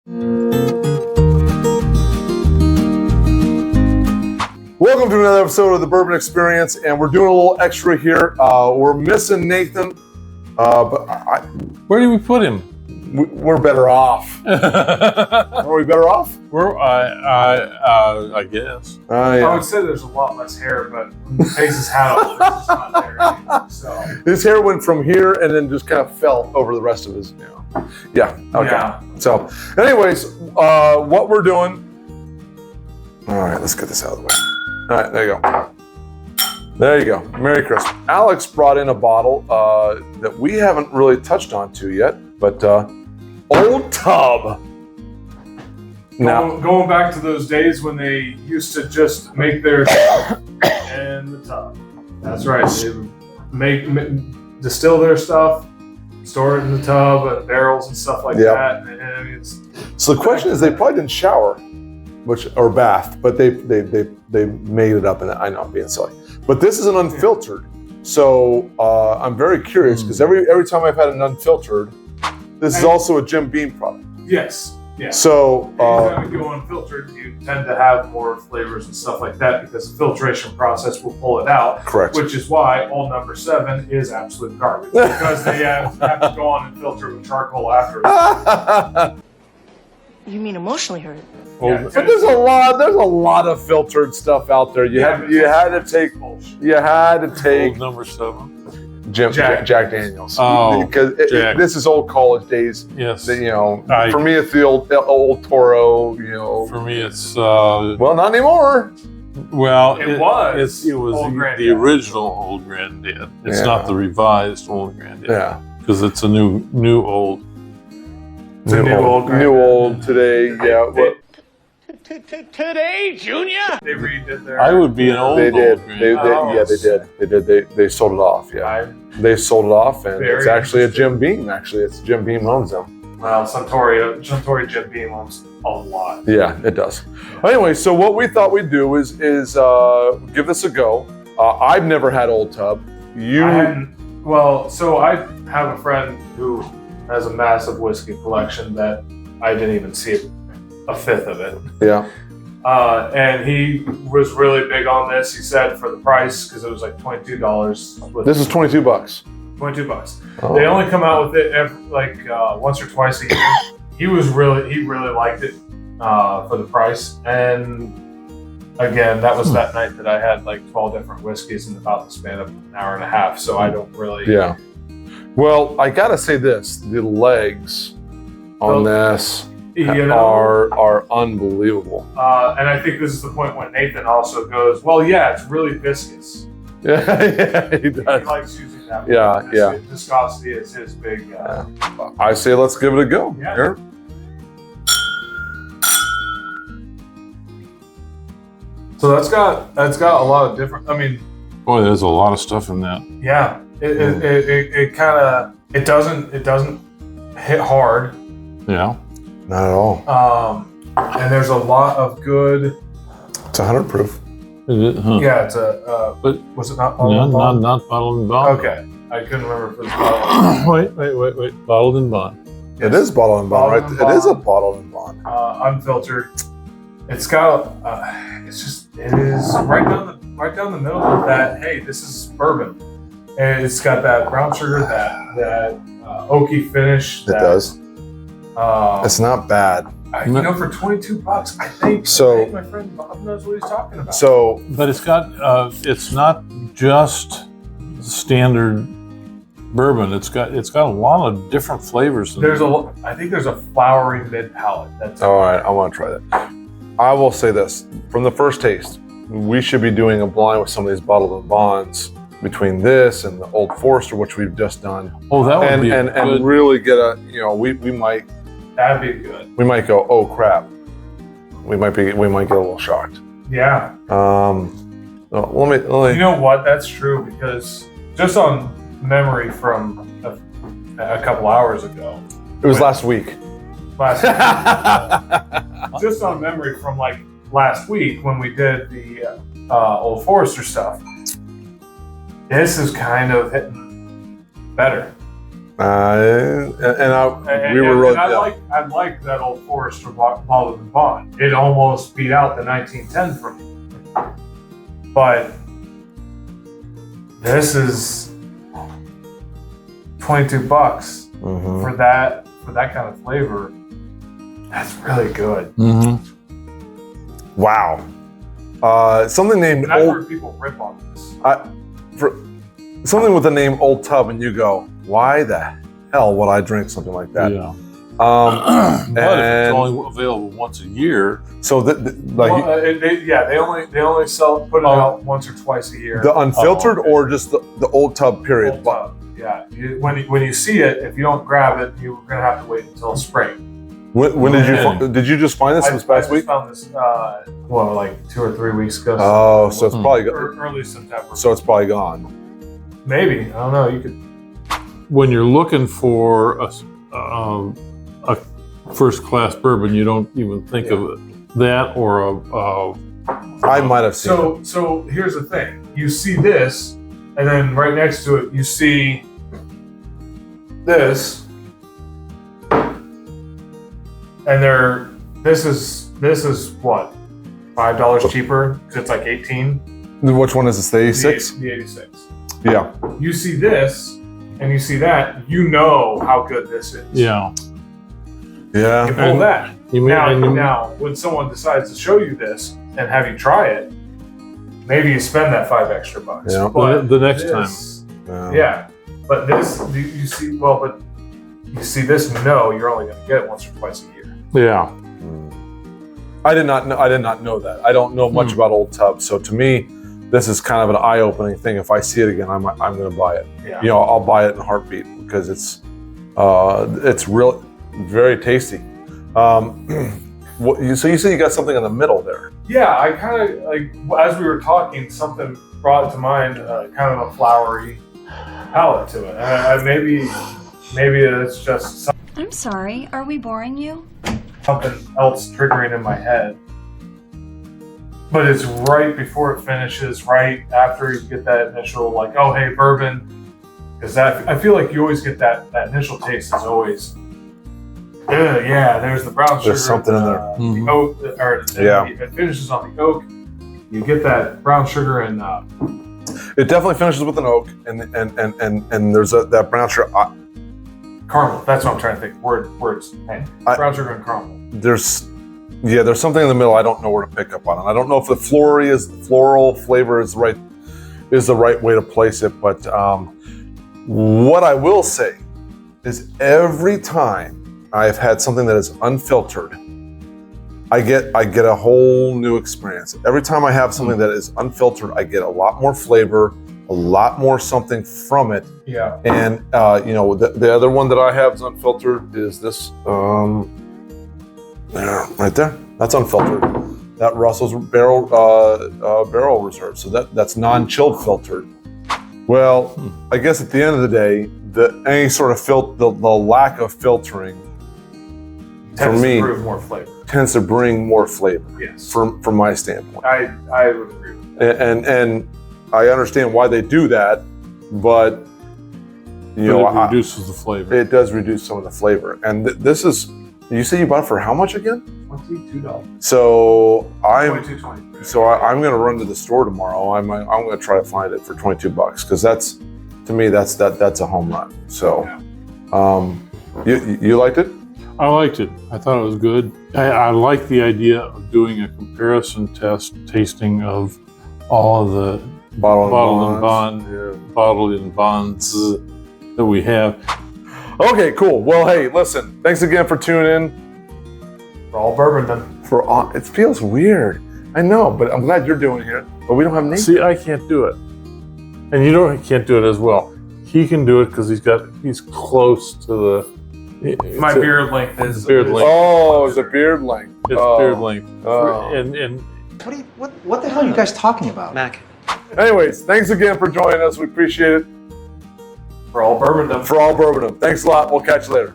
Welcome to another episode of the Bourbon Experience, and we're doing a little extra here. We're missing Nathan, but where do we put him? We're better off. Are we better off? I guess. Yeah. I would say there's a lot less hair, but when he takes his hat off, it's not there anymore. So His hair went from here and then just kind of fell over the rest of his. Yeah. Okay. Yeah. So, anyways, what we're doing. All right, let's get this out of the way. All right, there you go. There you go. Merry Christmas. Alex brought in a bottle that we haven't really touched on to yet, but Old Tub. Now, going back to those days when they used to just make their stuff in the tub. That's right. They would distill their stuff, store it in the tub and barrels and stuff like that. And so the question is, they probably didn't shower, or bath, but they made it up. And I know I'm being silly, but this is an unfiltered. So I'm very curious because every time I've had an unfiltered, this is also a Jim Beam product. Yes. Yeah. So anytime you go unfiltered, you tend to have more flavors and stuff like that because the filtration process will pull it out. Correct. Which is why Old Number 7 is absolute garbage because they have to go on and filter with charcoal afterwards. You mean emotionally hurt? Yeah, but there's a lot of filtered stuff out there. You had to take Old Number 7. Jack Daniels. Oh, because this is old college days. Yes. For me, it's the old Toro. For me, it's well, not anymore. Well, it was Old Granddad. the original Old Granddad. It's not the revised Old Granddad. Yeah. Because it's a new old. It's a new old New old today. Yeah. Today, Junior? They redid their. I would be an old. They did. Old They Granddad. did. They sold it off. Yeah. They sold it off, and it's actually a Jim Beam. Actually, it's Jim Beam owns them. Well, Suntory Jim Beam owns a lot. Yeah, it does. Anyway, so what we thought we'd do is give this a go. I've never had Old Tub. So I have a friend who has a massive whiskey collection that I didn't even see a fifth of it. Yeah. And he was really big on this. He said for the price, because it was like $22. This is $22. $22. Oh. They only come out with it once or twice a year. He really liked it for the price. And again, that was that night that I had like 12 different whiskeys in about the span of an hour and a half. So I don't really. Yeah. Well, I gotta say this: the legs on this are unbelievable. And I think this is the point when Nathan also goes, well, yeah, it's really viscous. Yeah, he He does. likes using that. Yeah. Viscosity is his big. I say let's give it a go. Yeah. Here. So that's got a lot of different. I mean, Boy, there's a lot of stuff in that. yeah, it kind of it doesn't hit hard. Yeah. Not at all. And there's a lot of good. It's 100 proof. Is it? Huh. Yeah, it's a. But was it not? No, not bottled and bond. Okay, I couldn't remember if it was bottled. Wait. Bottled and bond. It is bottled and bond, Bottled right? and It is a bond. bottled and bond. Unfiltered. It's got. It is right down the middle of that. Hey, this is bourbon, and it's got that brown sugar, that oaky finish. It does. Uh, It's not bad. for $22, I think my friend Bob knows what he's talking about. So, But it's got. It's not just standard bourbon. It's got a lot of different flavors. I think there's a flowery mid palate. That's all right, I want to try that. I will say this: from the first taste, we should be doing a blind with some of these bottled and bonds between this and the Old Forester, which we've just done. Oh, that would be and good. really get a we might that'd be good. we might go, oh crap, we might get a little shocked. Yeah. Let me. You know what? That's true because just on memory from a couple hours ago. It was last week. Just on memory from like last week when we did the Old Forester stuff. This is kind of hitting better. And And, we were really. and Yeah. I like that old Forester Bottled and Bond. It almost beat out the 1910 for me. But this is $22 Mhm. for that kind of flavor. That's really good. Wow. Something named And I've Old. heard people rip on this. For something with the name Old Tub, and you go, why the hell would I drink something like that? Yeah. Um, But if it's and only available once a year, so like Well, they only put it out once or twice a year. the unfiltered, Oh, okay. or just the Old Tub period. Old Tub. Yeah. When you see it, if you don't grab it, you're gonna have to wait until spring. When did Yeah. did you just find this I this past just week? found this like 2 or 3 weeks ago. Oh, so it's probably early September. so it's probably gone. Maybe, I don't know. You could. when you're looking for a first-class bourbon, you don't even think of that or a I might have seen it. So here's the thing. You see this, and then right next to it, you see this, and this is what, $5 cheaper because it's like 18. Which one is this? The 86? The 86. Yeah. You see this, and you see that. You know how good this is. yeah. You Yeah. pull And- that. You mean Now, when someone decides to show you this and have you try it, maybe you spend that $5 extra. Yeah. But The next time. Yeah, but this you see. Well, but you see this. No, you're only going to get it once or twice a year. Yeah. I did not know that. I don't know much about Old Tub, so to me, this is kind of an eye-opening thing. If I see it again, I'm going to buy it. Yeah. You know, I'll buy it in a heartbeat because it's real, very tasty. So you say you got something in the middle there. Yeah, I kind of like as we were talking, something brought to mind, kind of a flowery palate to it. Maybe it's just I'm sorry, are we boring you? something else triggering in my head. But it's right before it finishes, right after you get that initial like, oh hey, bourbon, because I feel like you always get that initial taste is always. Yeah, there's the brown sugar. There's something in there. The oak, or Yeah. it finishes on the oak. You get that brown sugar and It definitely finishes with an oak, and there's that brown sugar. caramel. That's what I'm trying to think. Words. Hey, brown sugar and caramel. There's something in the middle I don't know where to pick up on. And I don't know if the floral flavor is the right way to place it. But what I will say is every time I've had something that is unfiltered, I get a whole new experience. Every time I have something that is unfiltered, I get a lot more flavor, a lot more something from it. Yeah. And the other one that I have is unfiltered is this there, right there. That's unfiltered. That Russell's Barrel Reserve. So that's non-chilled filtered. Well, I guess at the end of the day, any sort of the lack of filtering Tends for me to prove more flavor. tends to bring more flavor. Yes. From my standpoint. I would agree with that. And I understand why they do that, but It reduces the flavor. it does reduce some of the flavor. And this is, you say you bought it for how much again? $22. So I'm $22.23. going to run to the store tomorrow. I'm going to try to find it for $22 because that's a home run. So, you liked it? I liked it. I thought it was good. I like the idea of doing a comparison tasting of all of the bottled and bonds that we have. Okay, cool. Well, hey, listen. Thanks again for tuning in. For all bourbon then. It feels weird. I know, but I'm glad you're doing it here. But we don't have names. See, I can't do it, and can't do it as well. He can do it because he's close to the. My beard length is beard length. Oh, it's a beard length. It's beard length, Oh. and What the hell are you guys talking about? Mac. Anyways, thanks again for joining us. We appreciate it. For all bourbon then. For all bourbon. Thanks a lot. We'll catch you later.